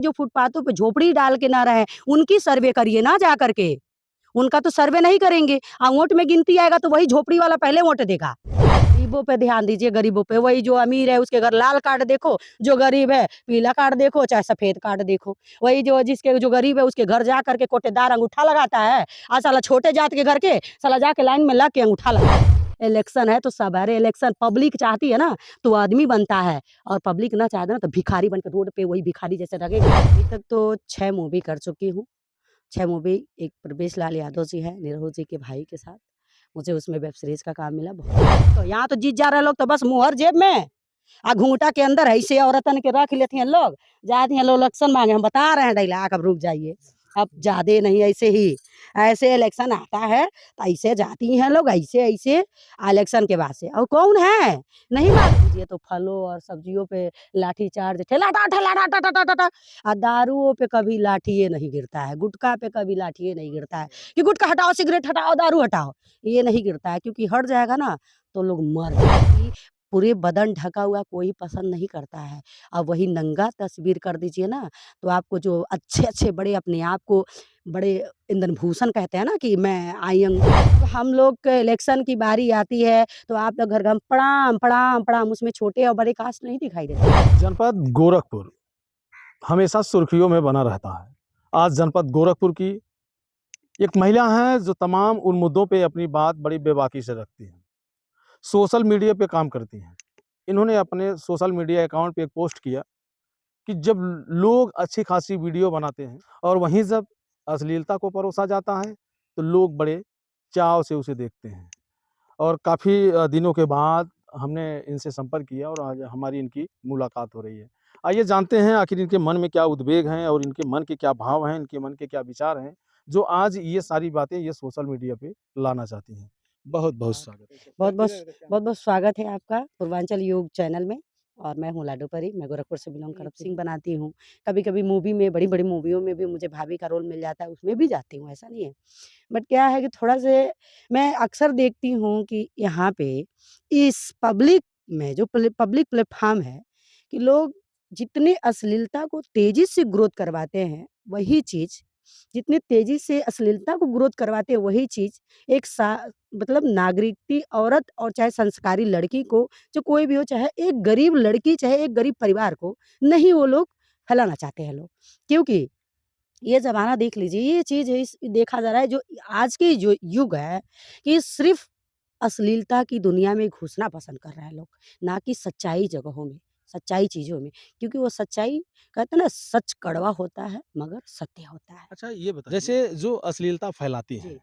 जो फुटपाथों पे झोपड़ी डाल के ना रहे, उनकी सर्वे करिए ना जा करके। उनका तो सर्वे नहीं करेंगे। वोट में गिनती आएगा तो वही झोपड़ी वाला पहले वोट देगा। गरीबों पे ध्यान दीजिए, गरीबों पे। वही जो अमीर है उसके घर लाल कार्ड देखो, जो गरीब है पीला कार्ड देखो, चाहे सफेद कार्ड देखो। वही जो गरीब है उसके घर जा करके कोटेदार अंगूठा लगाता है, साला छोटे जात के घर के साला जाके लाइन में लग के अंगूठा लगा। इलेक्शन है तो सब, अरे इलेक्शन पब्लिक चाहती है ना तो आदमी बनता है, और पब्लिक ना चाहते ना तो भिखारी बन के रोड पे वही भिखारी जैसे लगेगा। अभी तक तो 6 मूवी कर चुकी हूँ। 6 मूवी, एक प्रवेश लाल यादव जी हैं, निरहु जी के भाई के साथ। मुझे उसमें वेब सीरीज़ का काम मिला बहुत। तो यहाँ तो जीत जा रहे लोग तो बस मुहर जेब में, घूंघटा के अंदर ऐसे औरतन के रख लेती हैं लोग। जाती हैं लोग इलेक्शन मांगे, हम बता रहे हैं डायलॉग, अब रुक जाइए। अब ज़्यादा नहीं, ऐसे ही, ऐसे इलेक्शन आता है तो ऐसे जाती हैं लोग, ऐसे इलेक्शन के बाद से। और कौन है नहीं मालूम। ये तो फलों और सब्जियों पे लाठी चार्ज, ठेला टा दारूओं पे कभी लाठिए नहीं गिरता है, गुटखा पे कभी लाठिए नहीं गिरता है कि गुटखा हटाओ, सिगरेट हटाओ, दारू हटाओ, ये नहीं गिरता है। क्योंकि हट जाएगा ना तो लोग मर जाएंगे। पूरे बदन ढका हुआ कोई पसंद नहीं करता है। अब वही नंगा तस्वीर कर दीजिए ना, तो आपको जो अच्छे-अच्छे बड़े अपने आप को बड़े इंद्र भूषण कहते हैं ना कि मैं आई एम। हम लोग के इलेक्शन की बारी आती है तो आप लोग घर-घर प्रणाम, प्रणाम, प्रणाम, उसमें छोटे और बड़े कास्ट नहीं दिखाई देते। जनपद गोरखपुर हमेशा सुर्खियों में बना रहता है। आज जनपद गोरखपुर की एक महिला हैं जो तमाम उन मुद्दों पे अपनी बात बड़ी बेबाकी से रखती हैं। सोशल मीडिया पे काम करती हैं। इन्होंने अपने सोशल मीडिया अकाउंट पे एक पोस्ट किया कि जब लोग अच्छी खासी वीडियो बनाते हैं और वहीं जब अश्लीलता को परोसा जाता है तो लोग बड़े चाव से उसे देखते हैं। और काफ़ी दिनों के बाद हमने इनसे संपर्क किया और आज हमारी इनकी मुलाकात हो रही है। आइए जानते हैं आखिर इनके मन में क्या उद्वेग हैं और इनके मन के क्या भाव हैं, इनके मन के क्या विचार हैं, जो आज ये सारी बातें ये सोशल मीडिया पे लाना चाहती हैं। बहुत-बहुत स्वागत है। बहुत-बहुत स्वागत है आपका पूर्वांचल योग चैनल में। और मैं हूँ लाडो परी, मैं गोरखपुर से बिलॉन्ग करती हूँ, सिंह बनाती हूँ। कभी-कभी मूवी में, बड़ी-बड़ी मूवियों में भी मुझे भाभी का रोल मिल जाता है, उसमें भी जाती हूँ, ऐसा नहीं है। बट क्या है कि थोड़ा से मैं अक्सर देखती हूँ कि यहाँ पे इस पब्लिक में जो पब्लिक प्लेटफ़ॉर्म है कि लोग जितनी अश्लीलता को तेज़ी से ग्रोथ करवाते हैं, वही चीज़ जितनी तेज़ी से अश्लीलता को ग्रोथ करवाते हैं, वही चीज़ एक मतलब नागरिकती औरत और चाहे संस्कारी लड़की को, जो कोई भी हो, चाहे एक गरीब लड़की, चाहे एक गरीब परिवार को, नहीं वो लोग फैलाना चाहते हैं लोग। क्योंकि ये ज़माना देख लीजिए, ये चीज़ है, इस देखा जा रहा है जो आज के जो युग है, कि सिर्फ़ अश्लीलता की दुनिया में घुसना पसंद कर रहे हैं लोग, ना कि सच्चाई जगहों में, सच्चाई चीज़ों में। क्योंकि वो सच्चाई, कहते हैं ना, सच कड़वा होता है मगर सत्य होता है। अच्छा ये बताइए जैसे जो अश्लीलता फैलाती जी। हैं,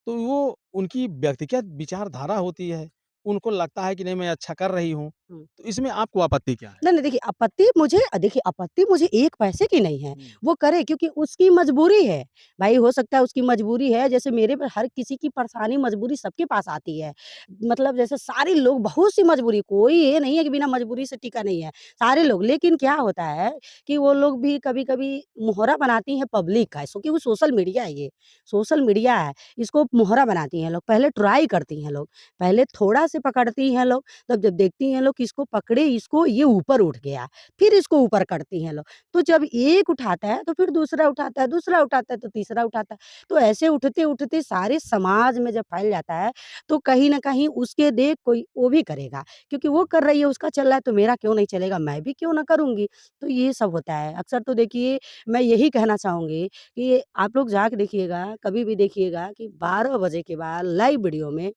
तो वो उनकी व्यक्तिगत विचारधारा होती है, उनको लगता है कि नहीं मैं अच्छा कर रही हूँ, हुँ। तो इसमें आपको आपत्ति क्या है? नहीं, नहीं, देखिए आपत्ति मुझे 1 पैसे की नहीं है। हुँ। वो करे क्योंकि उसकी मजबूरी है। भाई हो सकता है उसकी मजबूरी है, जैसे मेरे पे हर किसी की परेशानी मजबूरी सबके पास आती है। मतलब जैसे सारे लोग, बहुत सी मजबूरी, कोई ये नहीं है कि बिना मजबूरी से टिका नहीं है, सारे लोग। लेकिन क्या होता है कि वो लोग भी कभी-कभी मोहरा बनाती हैं पब्लिक का, सो क्योंकि सोशल मीडिया है ये, सोशल मीडिया है, इसको मोहरा बनाती हैं लोग। पहले ट्राई करती हैं लोग, पहले थोड़ा से पकड़ती हैं लोग, तब जब देखती हैं लोग कि इसको पकड़े, इसको ये ऊपर उठ गया, फिर इसको ऊपर करती हैं लोग। तो जब एक उठाता है तो फिर दूसरा उठाता है, दूसरा उठाता है तो तीसरा उठाता है। तो ऐसे उठते-उठते सारे समाज में जब फैल जाता है, तो कहीं न कहीं उसके देख कोई वो भी करेगा, क्योंकि वो कर रही है, उसका चल रहा है तो मेरा क्यों नहीं चलेगा, मैं भी क्यों ना करूँगी। तो ये सब होता है। अक्सर तो देखिए, मैं यही कहना चाहूँगी कि आप लोग जाके देखिएगा, कभी भी देखिएगा कि 12 बजे के बाद लाइव वीडियो में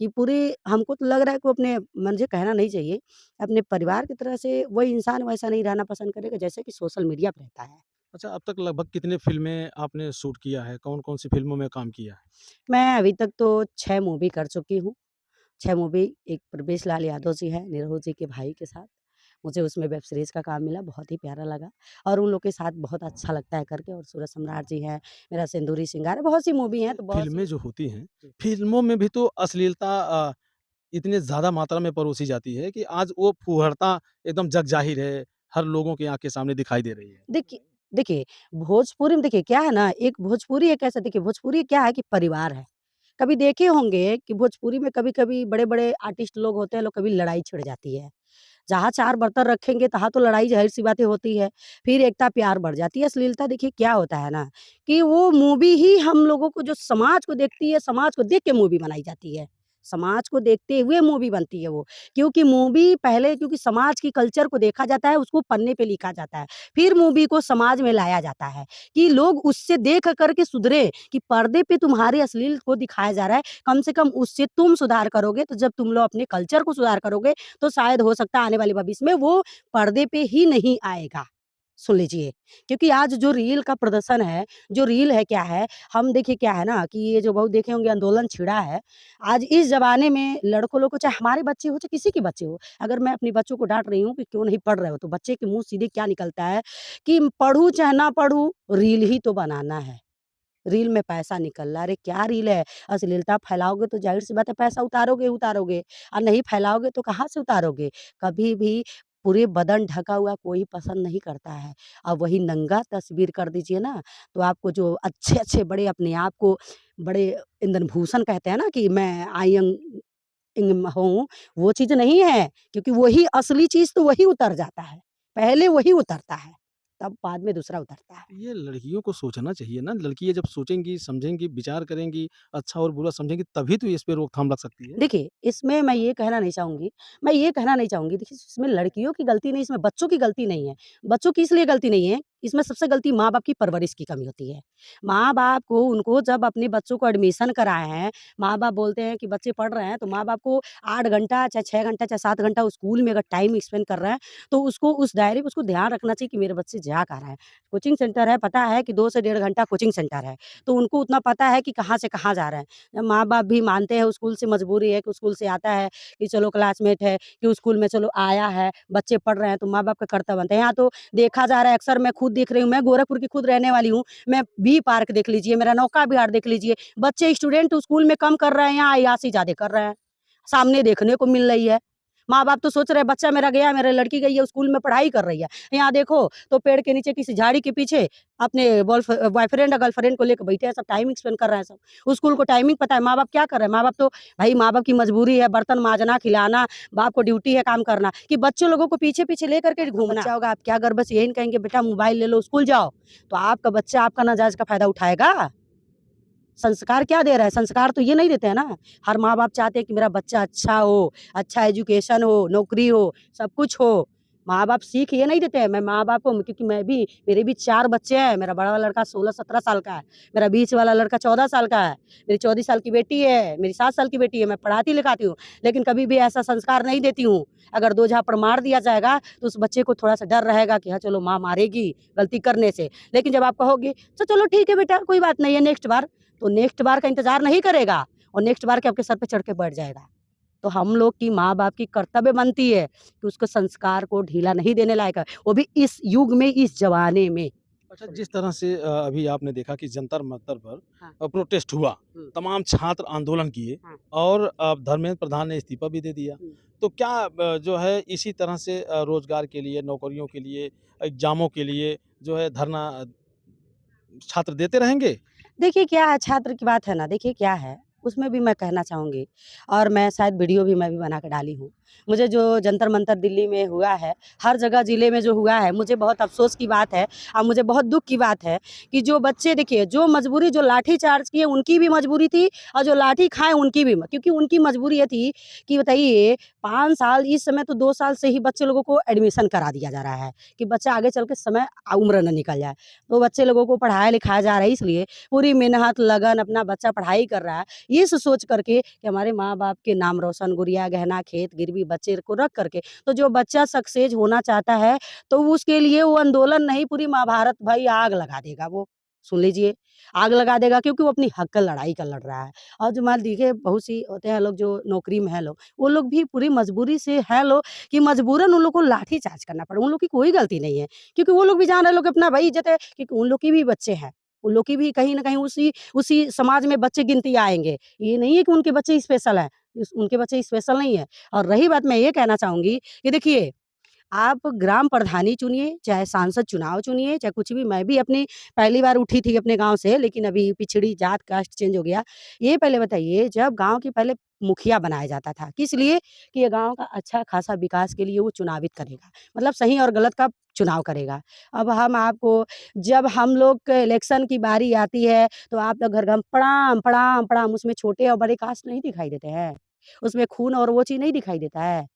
कि पूरे, हमको तो लग रहा है कि वो अपने, मुझे कहना नहीं चाहिए, अपने परिवार की तरह से वही इंसान वैसा नहीं रहना पसंद करेगा जैसे कि सोशल मीडिया पे रहता है। अच्छा अब तक लगभग कितने फ़िल्में आपने शूट किया है? कौन-कौन सी फ़िल्मों में काम किया है? मैं अभी तक तो 6 मूवी कर चुकी हूँ। 6 मूवी, एक प्रवेश लाल यादव जी हैं, निरहु जी के भाई के साथ। मुझे उसमें वेब सीरीज़ का काम मिला, बहुत ही प्यारा लगा और उन लोग के साथ बहुत अच्छा लगता है करके। और सूरज सम्राट जी हैं, मेरा सिंदूरी श्रृंगार है, बहुत सी मूवी हैं, तो बहुत फ़िल्में सी। जो होती हैं, जी। फ़िल्मों में भी तो अश्लीलता इतने ज़्यादा मात्रा में परोसी जाती है कि आज वो फूहड़ता एकदम जग ज़ाहिर है, हर लोगों की आँख के सामने दिखाई दे रही है। देखिए देखिए, भोजपुरी में देखिए क्या है ना, एक भोजपुरी एक ऐसा, देखिए भोजपुरी क्या है कि परिवार है। कभी देखे होंगे कि भोजपुरी में कभी-कभी बड़े-बड़े आर्टिस्ट लोग होते हैं, लोग कभी लड़ाई छिड़ जाती है। जहाँ 4 बर्तन रखेंगे तहाँ तो लड़ाई ज़ाहिर-सी बातें होती है। फिर एकता प्यार बढ़ जाती है। अश्लीलता देखिए क्या होता है ना कि वो मूवी ही हम लोगों को जो समाज को देखती है, समाज को देख के मूवी बनाई जाती है। समाज को देखते हुए मूवी बनती है वो। क्योंकि मूवी पहले क्योंकि समाज की कल्चर को देखा जाता है, उसको पन्ने पे लिखा जाता है। फिर मूवी को समाज में लाया जाता है कि लोग उससे देख कर के सुधरे कि पर्दे पे तुम्हारे अश्लील को दिखाया जा रहा है, कम से कम उससे तुम सुधार करोगे, तो जब तुम लोग अपने कल्चर को सुधार करोगे तो शायद हो सकता है आने वाले भविष्य में वो पर्दे पे ही नहीं आएगा। सुन लीजिए, क्योंकि आज जो रील का प्रदर्शन है, जो रील है क्या है, हम देखिए क्या है ना कि ये जो बहुत देखे होंगे आंदोलन छिड़ा है, आज इस ज़माने में लड़कों लोग को चाहे हमारे बच्चे हो, चाहे किसी के बच्चे हो, अगर मैं अपने बच्चों को डाँट रही हूँ कि क्यों नहीं पढ़ रहे हो, तो बच्चे के मुँह सीधे क्या निकलता है कि पढ़ूँ चाहे ना पढ़ूँ, रील ही तो बनाना है। रील में पैसा निकल रहा है। अरे क्या रील है? अश्लीलता फैलाओगे तो ज़ाहिर-सी बात है पैसा उतारोगे ही उतारोगे और नहीं फैलाओगे तो कहाँ से उतारोगे? कभी भी पूरे बदन ढका हुआ कोई पसंद नहीं करता है। और वही नंगा तस्वीर कर दीजिए ना, तो आपको जो अच्छे-अच्छे बड़े अपने आप को बड़े इंद्र भूषण कहते हैं ना कि मैं आई एम हूँ, वो चीज़ नहीं है, क्योंकि वही असली चीज़ तो वही उतर जाता है। पहले वही उतरता है, तब बाद में दूसरा उतरता है। ये लड़कियों को सोचना चाहिए ना, लड़कियाँ जब सोचेंगी, समझेंगी, विचार करेंगी, अच्छा और बुरा समझेंगी, तभी तो इस पे रोकथाम लग सकती है। देखिए, इसमें मैं ये कहना नहीं चाहूँगी देखिए इसमें लड़कियों की गलती नहीं, इसमें बच्चों की गलती नहीं है। बच्चों की इसलिए गलती नहीं है, इसमें सबसे गलती माँ-बाप की परवरिश की कमी होती है। माँ-बाप को उनको जब अपने बच्चों को एडमिशन कराए हैं, माँ-बाप बोलते हैं कि बच्चे पढ़ रहे हैं, तो माँ-बाप को 8 घंटा, चाहे 6 घंटा, चाहे 7 घंटा उस स्कूल में अगर टाइम स्पेंड कर रहे हैं, तो उसको उस दायरे में उसको ध्यान रखना चाहिए कि मेरे बच्चे जा कहाँ रहे हैं। कोचिंग सेंटर है, पता है कि 2 से डेढ़ घंटा कोचिंग सेंटर है, तो उनको उतना पता है कि कहाँ से कहाँ जा रहे हैं। माँ-बाप भी मानते हैं स्कूल से मजबूरी है कि स्कूल से आता है कि चलो क्लासमेट है कि स्कूल में चलो आया है, बच्चे पढ़ रहे हैं तो माँ-बाप का कर्तव्य बनता है। यहाँ तो देखा जा रहा है अक्सर मैं खुद देख रही हूँ, मैं गोरखपुर की खुद रहने वाली हूँ। मैं बी पार्क देख लीजिए, मेरा नौका विहार देख लीजिए, बच्चे स्टूडेंट स्कूल में कम कर रहे हैं, यहाँ अय्याशी ज़्यादा कर रहे हैं। सामने देखने को मिल रही है। माँ-बाप तो सोच रहे हैं बच्चा मेरा गया, मेरी लड़की गई है स्कूल में पढ़ाई कर रही है। यहाँ देखो तो पेड़ के नीचे किसी झाड़ी के पीछे अपने बॉयफ्रेंड या गर्लफ्रेंड को लेके बैठे हैं, सब टाइमिंग स्पेंड कर रहे हैं सब। स्कूल को टाइमिंग पता है, माँ-बाप क्या कर रहे हैं? माँ-बाप तो भाई माँ-बाप की मजबूरी है, बर्तन माँजना, खिलाना, बाप को ड्यूटी है काम करना, कि बच्चे लोगों को पीछे-पीछे लेकर के घूमना। बच्चा होगा आप क्या अगर बस यही कहेंगे बेटा मोबाइल ले लो स्कूल जाओ, तो आपका बच्चा आपका नाजायज़ का फ़ायदा उठाएगा? संस्कार क्या दे रहा है? संस्कार तो ये नहीं देते हैं ना। हर माँ-बाप चाहते हैं कि मेरा बच्चा अच्छा हो, अच्छा एजुकेशन हो, नौकरी हो, सब कुछ हो। माँ-बाप सीख ये नहीं देते हैं। मैं माँ-बाप को क्योंकि मैं भी मेरे भी 4 बच्चे हैं। मेरा बड़ा वाला लड़का 16-17 साल का है। मेरा बीच वाला लड़का 14 साल का है। मेरी 14 साल की बेटी है, मेरी 7 साल की बेटी है। मैं पढ़ाती-लिखाती हूँ, लेकिन कभी भी ऐसा संस्कार नहीं देती हूँ। अगर 2 झापड़ मार दिया जाएगा, तो उस बच्चे को थोड़ा-सा डर रहेगा कि हाँ, चलो माँ मारेगी गलती करने से। लेकिन जब आप कहोगे, "तो चलो ठीक है बेटा, कोई बात नहीं है, नेक्स्ट बार" तो नेक्स्ट बार का इंतज़ार नहीं करेगा और नेक्स्ट बार के आपके सर पे चढ़ के बैठ जाएगा। तो हम लोग की माँ-बाप की कर्तव्य बनती है कि उसको संस्कार को ढीला नहीं देने लायक है, वो भी इस युग में, इस ज़माने में। अच्छा, जिस तरह से अभी आपने देखा कि जंतर-मंतर पर हाँ। प्रोटेस्ट हुआ, हुँ। तमाम छात्र आंदोलन किए हाँ। और धर्मेंद्र प्रधान ने इस्तीफ़ा भी दे दिया। हुँ। तो क्या जो है इसी तरह से रोज़गार के लिए, नौकरियों के लिए, एग्ज़ामों के लिए जो है धरना छात्र देते रहेंगे? देखिए क्या है छात्र की बात है ना, देखिए क्या है, उसमें भी मैं कहना चाहूँगी और मैं शायद वीडियो भी मैं भी बना के डाली हूँ। मुझे जो जंतर-मंतर दिल्ली में हुआ है, हर जगह ज़िले में जो हुआ है, मुझे बहुत अफ़सोस की बात है और मुझे बहुत दुःख की बात है कि जो बच्चे देखिए, जो मजबूरी जो लाठी चार्ज किए उनकी भी मजबूरी थी और जो लाठी खाए उनकी भी क्योंकि उनकी मजबूरी ये थी कि बताइए 5 साल इस समय तो 2 साल से ही बच्चे लोगों को एडमिशन करा दिया जा रहा है कि बच्चा आगे चल के समय उम्र ना निकल जाए। तो बच्चे लोगों को पढ़ाया-लिखाया जा रहा है इसलिए पूरी मेहनत, लगन अपना बच्चा पढ़ाई कर रहा है। ये सोच करके कि हमारे माँ-बाप के नाम रोशन, गुड़िया, गहना, खेत, गिरवी बच्चे को रख करके, तो जो बच्चा सक्सेस होना चाहता है, तो उसके लिए वो आंदोलन नहीं पूरी महाभारत भाई आग लगा देगा वो। सुन लीजिए, आग लगा देगा क्योंकि वो अपनी हक का लड़ाई का लड़ रहा है। और जो मान लीजिए बहुत सी होते हैं लोग जो नौकरी में हैं लोग, वो लोग भी पूरी मजबूरी से हैं लोग कि मजबूरन उन लोग को लाठी चार्ज करना पड़ा। उन लोग की कोई गलती नहीं है, क्योंकि वो लोग भी जान रहे हैं लोग अपना भाई इज़्ज़त है क्योंकि उन लोग की भी बच्चे हैं। उन लोग की भी कहीं न कहीं उसी समाज में बच्चे गिनती आएँगे। ये नहीं है कि उनके बच्चे स्पेशल हैं, उनके बच्चे स्पेशल नहीं है। और रही बात मैं ये कहना चाहूँगी कि देखिए आप ग्राम प्रधानी चुनिए, चाहे सांसद चुनाव चुनिए, चाहे कुछ भी। मैं भी अपनी पहली बार उठी थी अपने गाँव से, लेकिन अभी पिछड़ी जात कास्ट चेंज हो गया। ये पहले बताइए, जब गाँव की पहले मुखिया बनाया जाता था, किस लिए? कि ये गाँव का अच्छा खासा विकास के लिए वो चुनावित करेगा, मतलब सही और गलत का चुनाव करेगा। अब हम आपको, जब हम लोग के इलेक्शन की बारी आती है, तो आप लोग घर-घर प्रणाम, प्रणाम, प्रणाम, उसमें छोटे और बड़े कास्ट नहीं दिखाई देते हैं। उसमें खून और वो चीज़ नहीं दिखाई देता है।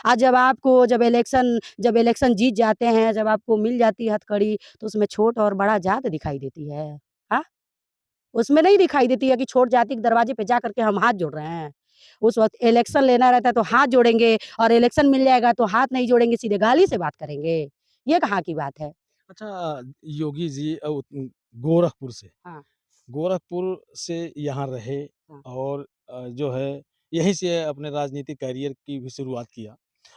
आज जब इलेक्शन जीत जाते हैं, जब आपको मिल जाती है हथकड़ी, तो उसमें छोट और बड़ा जात दिखाई देती है। हाँ? उसमें नहीं दिखाई देती है कि छोट जाति के दरवाजे पे जा कर के हम हाथ जोड़ रहे हैं। उस वक़्त इलेक्शन लेना रहता है तो हाथ जोड़ेंगे, और इलेक्शन मिल जाएगा तो हाथ नहीं जोड़ेंगे, सीधे गाली से बात करेंगे। ये कहाँ की बात है? अच्छा, योगी जी गोरखपुर से हाँ, गोरखपुर से यहाँ रहे हाँ। और जो है यहीं से अपने राजनीतिक करियर की भी शुरुआत किया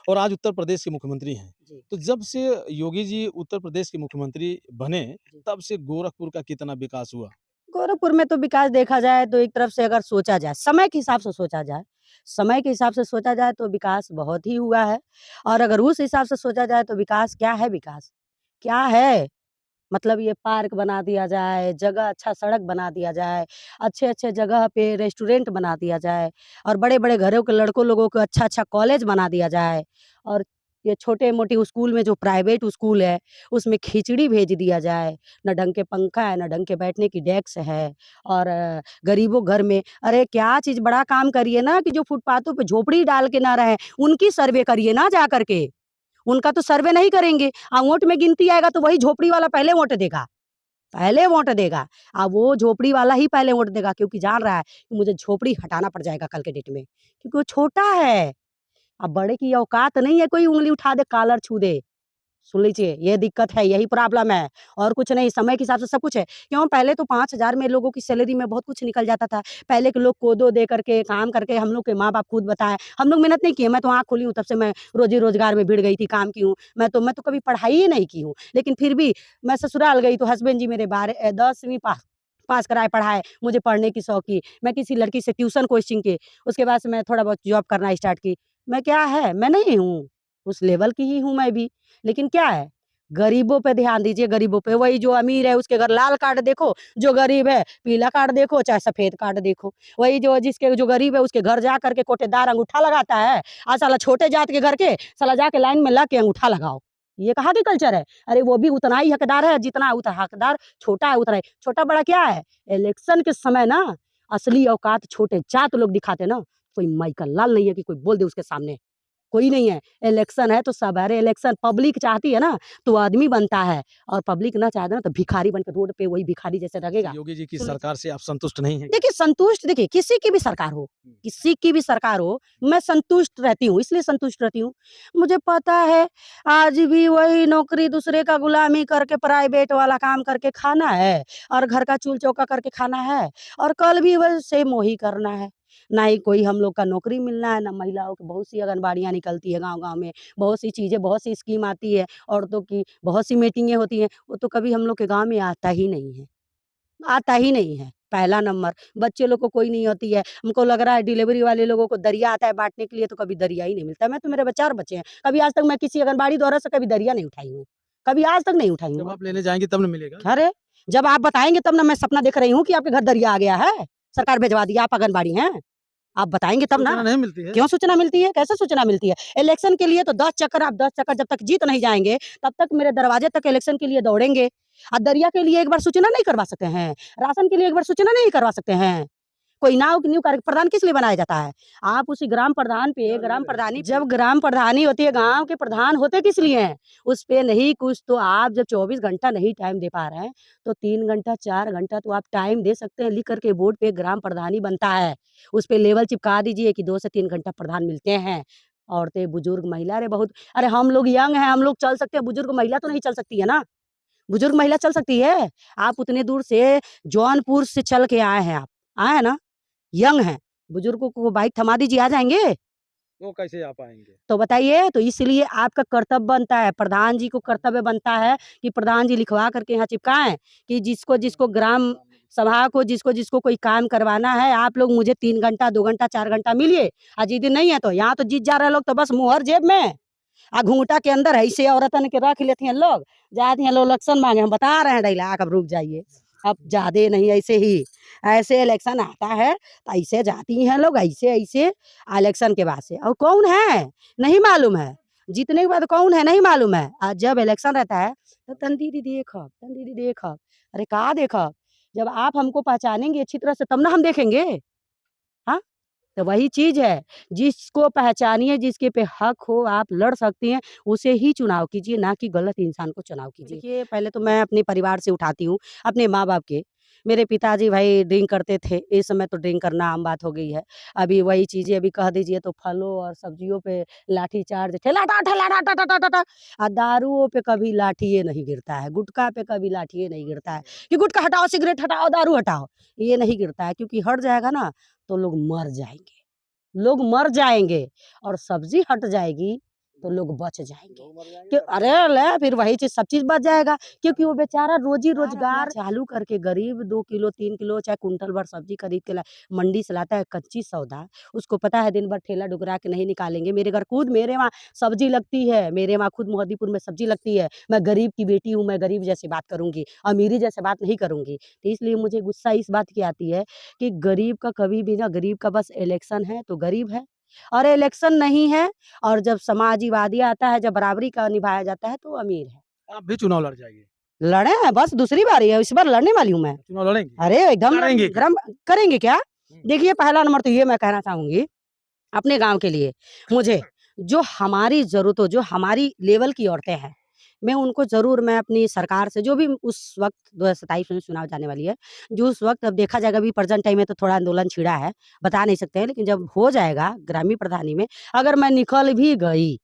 और आज उत्तर प्रदेश के मुख्यमंत्री हैं। जी, तो जब से योगी जी उत्तर प्रदेश के मुख्यमंत्री बने, जी। तब से गोरखपुर का कितना विकास हुआ? गोरखपुर में तो विकास देखा जाए तो एक तरफ से अगर सोचा जाए, समय के हिसाब से सोचा जाए, समय के हिसाब से सोचा जाए तो विकास बहुत ही हुआ है। और अगर उस हिसाब से सोचा जाए तो विकास क्या है विकास? क्या है? मतलब ये पार्क बना दिया जाए, जगह अच्छा सड़क बना दिया जाए, अच्छे-अच्छे जगह पे रेस्टोरेंट बना दिया जाए, और बड़े-बड़े घरों के लड़कों लोगों को अच्छा-अच्छा कॉलेज बना दिया जाए, और ये छोटे-मोटे स्कूल में जो प्राइवेट स्कूल है, उसमें खिचड़ी भेज दिया जाए। ना ढंग के पंखा है, ना ढंग के बैठने की डेस्क है, और गरीबों घर में अरे क्या चीज़ बड़ा काम करिए ना, कि जो फुटपाथों पे झोपड़ी डाल के ना रहें, उनकी सर्वे करिए ना जा कर के। उनका तो सर्वे नहीं करेंगे। वोट में गिनती आएगा तो वही झोपड़ी वाला पहले वोट देगा, पहले वोट देगा। वो झोपड़ी वाला ही पहले वोट देगा, क्योंकि जान रहा है कि मुझे झोपड़ी हटाना पड़ जाएगा कल के डेट में, क्योंकि वो छोटा है। अब बड़े की औकात नहीं है कोई उँगली उठा दे, कॉलर छू दे। सुन लीजिए, ये दिक्कत है, यही प्रॉब्लम है, और कुछ नहीं। समय के हिसाब से सब कुछ है। क्यों? पहले तो 5,000 में लोगों की सैलरी में बहुत कुछ निकल जाता था। पहले के लोग कोदो दे करके, काम करके, हम लोग के माँ-बाप खुद बताएँ, हम लोग मेहनत नहीं किए। मैं तो आँख खोली हूँ तब से मैं रोज़ी-रोज़गार में भिड़ गई थी, काम की हूँ। मैं तो कभी पढ़ाई ही नहीं की हूँ। लेकिन फिर भी मैं ससुराल गई तो हस्बैंड जी मेरे 10वीं पास पास कराए, पढ़ाए। मुझे पढ़ने की शौक की। मैं किसी लड़की से ट्यूशन कोचिंग की। उसके बाद से मैं थोड़ा बहुत जॉब करना स्टार्ट की। मैं क्या है? मैं नहीं हूँ, उस लेवल की ही हूँ मैं भी। लेकिन क्या है, गरीबों पे ध्यान दीजिए, गरीबों पे। वही जो अमीर है उसके घर लाल कार्ड देखो, जो गरीब है पीला कार्ड देखो, चाहे सफ़ेद कार्ड देखो। वही जो गरीब है उसके घर जा कर के कोटेदार अंगूठा लगाता है, साला छोटे जात के घर के साला जाके लाइन में लग के अंगूठा लगाओ। ये कहाँ की कल्चर है? अरे वो भी उतना ही हकदार है जितना हकदार छोटा है उतना ही। छोटा-बड़ा क्या है? इलेक्शन के समय ना असली औकात छोटे जात लोग दिखाते हैं ना, कोई माइकल लाल नहीं है कि कोई बोल दे उसके सामने। कोई नहीं है। इलेक्शन है तो सब है। अरे इलेक्शन पब्लिक चाहती है ना, तो आदमी बनता है, और पब्लिक ना चाहे ना तो भिखारी बन के रोड पे वही भिखारी जैसे अच्छा, लगेगा। योगी जी की सुन लीजिए। सरकार से आप संतुष्ट नहीं हैं क्या? देखिए संतुष्ट, देखिए किसी की भी सरकार हो, हुँ। किसी की भी सरकार हो, मैं संतुष्ट रहती हूँ, इसलिए संतुष्ट रहती हूँ, मुझे पता है आज भी वही नौकरी दूसरे का गुलामी करके प्राइवेट वाला काम करके खाना है, और घर का चूल-चौका करके खाना है, और कल भी वही सेम वही करना है। ना ही कोई हम लोग का नौकरी मिलना है, ना महिलाओं की बहुत सी आंगनबाड़ियाँ निकलती है गाँव-गाँव में, बहुत सी चीज़ें, बहुत सी स्कीम आती है, औरतों की बहुत सी मीटिंगें होती हैं, वो तो कभी हम लोग के गाँव में आता ही नहीं है। आता ही नहीं है, पहला नंबर। बच्चे लोग को कोई नहीं होती है। हमको लग रहा है डिलीवरी वाले लोगों को दरिया आता है बाँटने के लिए, तो कभी दरिया ही नहीं मिलता है। मैं तो, मेरे 4 बच्चे हैं, कभी आज तक मैं किसी आंगनबाड़ी द्वारा से कभी दरिया नहीं उठाई हूँ। कभी आज तक नहीं उठाई जब हूँ। आप लेने जाएँगे तब ना मिलेगा? अरे! जब आप बताएँगे तब ना। मैं सपना देख रही हूँ कि आपके घर दरिया आ गया है, सरकार भिजवा दिया, आप आंगनबाड़ी हैं। आप बताएँगे तब ना। सूचना नहीं मिलती है? क्यों सूचना मिलती है? कैसे सूचना मिलती है? इलेक्शन के लिए तो 10 चक्कर जब तक जीत नहीं जाएँगे, तब तक मेरे दरवाजे तक इलेक्शन के लिए दौड़ेंगे। दरिया के लिए एक बार सूचना नहीं करवा सकते हैं, राशन के लिए एक बार सूचना नहीं करवा सकते हैं। कोई न्यू कार्य प्रधान किस लिए बनाया जाता है? आप उसी ग्राम प्रधान पे, ग्राम प्रधानी जब ग्राम प्रधानी होती है, गाँव के प्रधान होते किस लिए हैं? उस पे नहीं कुछ तो आप जब 24 घंटा नहीं टाइम दे पा रहे हैं, तो 3 घंटा, 4 घंटा तो आप टाइम दे सकते हैं, लिख कर के बोर्ड पे ग्राम प्रधानी बनता है। उस पे लेवल चिपका दीजिए कि 2 से 3 घंटा प्रधान मिलते हैं। औरतें, बुजुर्ग, महिला, अरे बहुत, अरे हम लोग यंग हैं, हम लोग चल सकते हैं, बुजुर्ग महिला तो नहीं चल सकती है ना? बुजुर्ग महिला चल सकती है? आप उतने दूर से जौनपुर से चल के आए हैं आप, आए हैं ना? यंग हैं, बुजुर्गों को बाइक थमा दीजिए, आ जाएँगे? वो कैसे आ पाएँगे? तो बताइए, तो इसलिए आपका कर्तव्य बनता है, प्रधान जी को कर्तव्य बनता है कि प्रधान जी लिखवा करके यहाँ चिपकाएँ कि जिसको-जिसको ग्राम सभा को जिसको-जिसको कोई काम करवाना है, आप लोग मुझे 3 घंटा, 2 घंटा, 4 घंटा मिलिए। जिस दिन नहीं है तो यहाँ तो जीत जा रहे लोग तो बस मुहर जेब में। घूंघटा के अंदर ऐसे औरतन के रख लेती हैं लोग, जाती हैं लोग इलेक्शन मांगे, हम बता रहे हैं डायलॉग, अब रुक जाइए, अब ज्यादा नहीं, ऐसे ही ऐसे इलेक्शन आता है तो ऐसे जाती हैं लोग, ऐसे ऐसे इलेक्शन के बाद से, और कौन है नहीं मालूम है, जीतने के बाद कौन है नहीं मालूम है, और जब इलेक्शन रहता है तो तन दीदी देखब, तन दीदी देखब, अरे का देखब, जब आप हमको पहचानेंगे अच्छी तरह से तब ना हम देखेंगे। हाँ, तो वही चीज़ है, जिसको पहचानिए, जिसके पे हक हो, आप लड़ सकती हैं, उसे ही चुनाव कीजिए, ना कि गलत इंसान को चुनाव कीजिए। देखिए, पहले तो मैं अपने परिवार से उठाती हूँ, अपने माँ-बाप के। मेरे पिताजी भाई ड्रिंक करते थे, इस समय तो ड्रिंक करना आम बात हो गई है। अभी वही चीज़ें अभी कह दीजिए तो फलों और सब्जियों पे लाठीचार्ज, ठेला-ठा, ठेला-ठा, टा, टा, टा, टा, टा। दारुओं पे कभी लाठिए नहीं गिरता है, गुटखा पे कभी लाठिए नहीं गिरता है, कि गुटखा हटाओ, सिगरेट हटाओ, दारू हटाओ, ये नहीं गिरता है, क्योंकि हट जाएगा ना, तो लोग मर जाएँगे। लोग मर जाएँगे, और सब्ज़ी हट जाएगी तो लोग बच जाएँगे। कि अरे ले, फिर वही चीज़, सब चीज़ बच जाएगा, क्योंकि वो बेचारा रोज़ी-रोज़गार चालू करके गरीब 2 किलो 3 किलो चाहे कुंटल भर सब्ज़ी खरीद के मंडी से लाता है, कच्ची सौदा। उसको पता है दिन भर ठेला डुगरा के नहीं निकालेंगे। मेरे वहाँ सब्ज़ी लगती है, मेरे वहाँ खुद मोहद्दीपुर में सब्ज़ी लगती है। मैं गरीब की बेटी हूँ, मैं गरीब जैसी बात करूँगी, अमीरी जैसे बात नहीं करूँगी। तो इसलिए मुझे गुस्सा इस बात की आती है कि गरीब का कभी भी ना, गरीब का बस इलेक्शन है तो गरीब है, और इलेक्शन नहीं है, और जब समाजवादी आता है, जब बराबरी का निभाया जाता है तो अमीर है। आप भी चुनाव लड़ जाइए। लड़े हैं, बस दूसरी बारी है, इस बार लड़ने वाली हूँ मैं। चुनाव लड़ेंगे? अरे एकदम करेंगे क्या? गरम करेंगे क्या? हुँ। देखिए, पहला नंबर तो ये मैं कहना चाहूँगी अपने गाँव के लिए, मुझे जो हमारी ज़रूरतों, जो हमारी लेवल की औरतें हैं, मैं अपनी सरकार से, जो भी उस वक़्त 2027 में चुनाव जाने वाली है, जो उस वक़्त, अब देखा जाएगा, अभी प्रेज़ेंट टाइम में तो थोड़ा आंदोलन छिड़ा है, बता नहीं सकते हैं, लेकिन जब हो जाएगा ग्रामीण प्रधानी में, अगर मैं निकल भी गई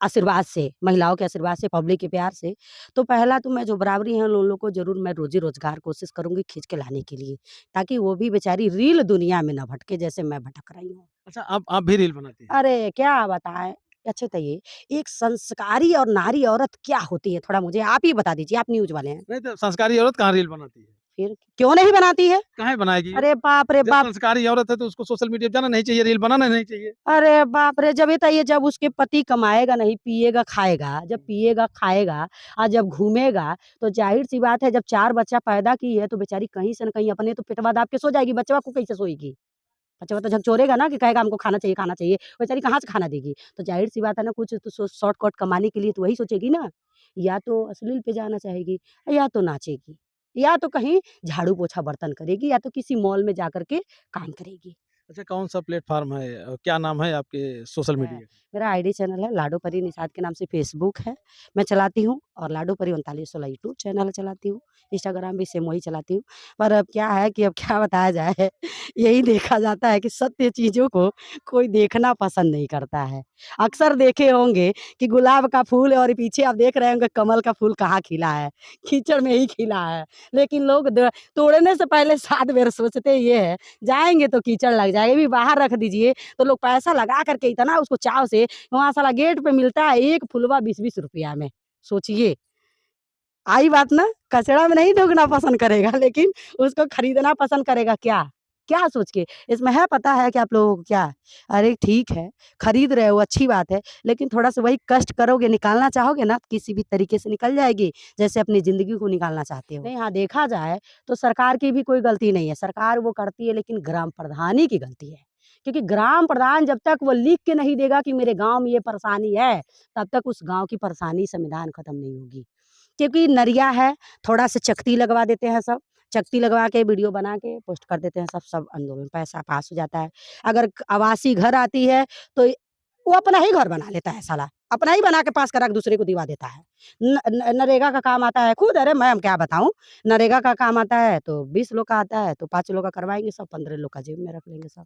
आशीर्वाद से, महिलाओं के आशीर्वाद से, पब्लिक के प्यार से, तो पहला तो मैं जो बराबरी है उन लोगों को ज़रूर मैं रोज़ी-रोज़गार कोशिश करूँगी खींच के लाने के लिए, ताकि वो भी बेचारी रील दुनिया में ना भटके जैसे मैं भटक रही हूँ। अच्छा, आप भी रील बनाती हैं? अरे! क्या बताएँ? अच्छा, बताइए, एक संस्कारी और नारी औरत क्या होती है? थोड़ा मुझे आप ही बता दीजिए, आप न्यूज़ वाले हैं। नहीं तो संस्कारी औरत कहाँ रील बनाती है? फिर क्यों नहीं बनाती है? काहे बनाएगी? अरे बाप रे जब बाप! संस्कारी औरत है तो उसको सोशल मीडिया पे जाना नहीं चाहिए, रील बनाना नहीं चाहिए। अरे बाप रे! जब बताइए, जब उसके पति कमाएगा नहीं, पिएगा, खाएगा, जब पिएगा, खाएगा और जब घूमेगा, तो ज़ाहिर-सी बात है, जब 4 बच्चा पैदा की है, तो बेचारी कहीं से न कहीं अपने तो पेटवा दाब के सो जाएगी, बचवा को कैसे सोएगी? बचवा तो झकझोरेगा ना, कि कहेगा हमको खाना चाहिए, बेचारी कहाँ से खाना देगी? तो ज़ाहिर-सी बात है ना, कुछ तो शॉर्टकट कमाने के लिए तो वही सोचेगी ना, या तो अश्लील पे जाना चाहेगी, या तो नाचेगी, या तो कहीं झाड़ू-पोछा बर्तन करेगी, या तो किसी मॉल में जाकर के काम करेगी। अच्छा, कौन-सा प्लेटफ़ॉर्म है? क्या नाम है आपके सोशल है। मीडिया का? मेरा आईडी चैनल है, लाडो परी निषाद के नाम से फ़ेसबुक है, मैं चलाती हूँ, और लाडो परी 3916 यूट्यूब चैनल चलाती हूँ, इंस्टाग्राम भी सेम वही चलाती हूँ। पर अब क्या है कि अब क्या बताया जाए, यही देखा जाता है कि सत्य चीज़ों को कोई देखना पसंद नहीं करता है। अक्सर देखे होंगे कि गुलाब का फूल है, और पीछे आप देख रहे होंगे कमल का फूल कहाँ खिला है, कीचड़ में ही खिला है। लेकिन लोग तोड़ने से पहले 7 बार सोचते ये है, जाएँगे तो कीचड़ लग जाएगा, ये भी बाहर रख दीजिए, तो लोग पैसा लगा करके इतना उसको चाव से, वहाँ साला गेट पे मिलता है एक फुलवा 20-20 रुपया में। सोचिए, आई बात ना? कचरा में नहीं थूकना पसंद करेगा, लेकिन उसको खरीदना पसंद करेगा क्या? क्या सोच के? इसमें है, पता है कि आप लोगों को क्या? अरे ठीक है, खरीद रहे हो अच्छी बात है, लेकिन थोड़ा-सा वही कष्ट करोगे, निकालना चाहोगे ना, किसी भी तरीके से निकल जाएगी, जैसे अपनी ज़िंदगी को निकालना चाहते हो। नहीं, हाँ, देखा जाए तो सरकार की भी कोई गलती नहीं है, सरकार वो करती है, लेकिन ग्राम प्रधान ही की गलती है। क्योंकि ग्राम प्रधान जब तक वो लिख के नहीं देगा कि मेरे गाँव में ये परेशानी है, तब तक उस गाँव की परेशानी समाधान खत्म नहीं होगी। क्योंकि नरिया है, थोड़ा-सा चकती लगवा देते हैं सब, चकती लगवा के वीडियो बना के पोस्ट कर देते हैं सब, सब आंदोलन पैसा पास हो जाता है। अगर आवासीय घर आती है, तो वो अपना ही घर बना लेता है साला, अपना ही बना के पास करा के दूसरे को दिवा देता है। न न नरेगा का काम आता है, खुद, अरे मैं क्या बताऊँ, नरेगा का काम आता है तो 20 लोग का आता है, तो 5 लोग का करवाएँगे सब, 15 लोग का जेब में रख लेंगे सब।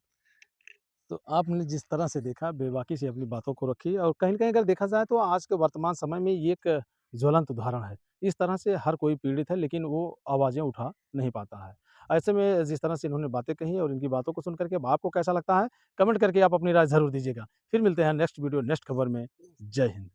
तो आपने जिस तरह से देखा बेबाकी से अपनी बातों को रखी और कहीं न कहीं अगर देखा जाए तो आज के वर्तमान समय में ये एक ज्वलंत उदाहरण है। इस तरह से हर कोई पीड़ित है लेकिन वो आवाज़ें उठा नहीं पाता है। ऐसे में जिस तरह से इन्होंने बातें कही और इनकी बातों को सुन कर के अब आपको कैसा लगता है? कमेंट करके आप अपनी राय ज़रूर दीजिएगा। फिर मिलते हैं नेक्स्ट वीडियो, नेक्स्ट खबर में। जय हिंद।